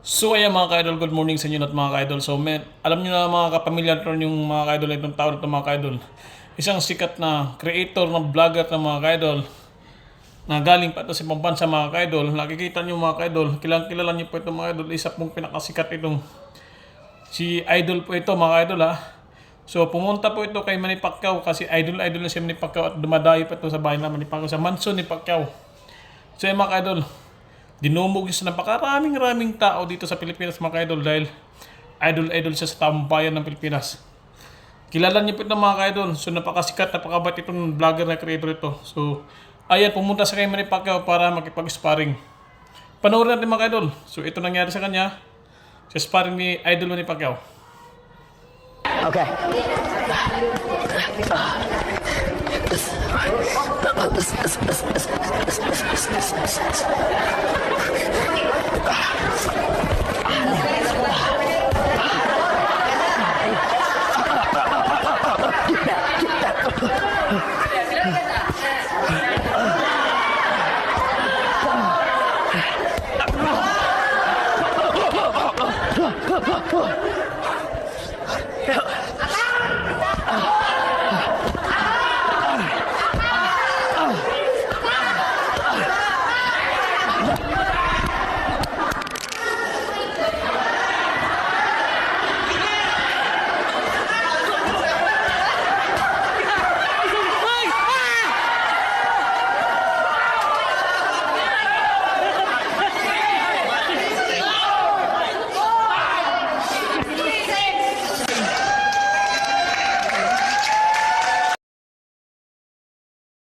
So ayan mga ka-idol, good morning sa inyo at mga ka-idol. So alam niyo na mga kapamilya natin yung mga ka-idol na itong tao na mga ka-idol. Isang sikat na creator ng vlogger ng mga ka-idol na galing pa ito sa ibang bansa mga ka-idol. Nakikita niyo mga ka-idol, kilala niyo po itong mga idol. Isa pong pinakasikat itong si idol po ito mga ka-idol ha. So pumunta po ito kay Manny Pacquiao kasi idol na si Manny Pacquiao at dumadayo pa ito sa bahay na Manny Pacquiao sa mansion ni Pacquiao. So mga ka-idol, dinumog siya sa napakaraming tao dito sa Pilipinas mga ka-idol dahil idol siya sa taong bayan ng Pilipinas. Kilala niyo po ito mga ka-idol. So napakasikat, napakabait itong vlogger na creator ito. So ayan, pumunta sa kay Manny Pacquiao para makipag-sparring. Panoorin natin mga ka-idol. So ito nangyari sa kanya sa sparring ni idol Manny Pacquiao. Okay.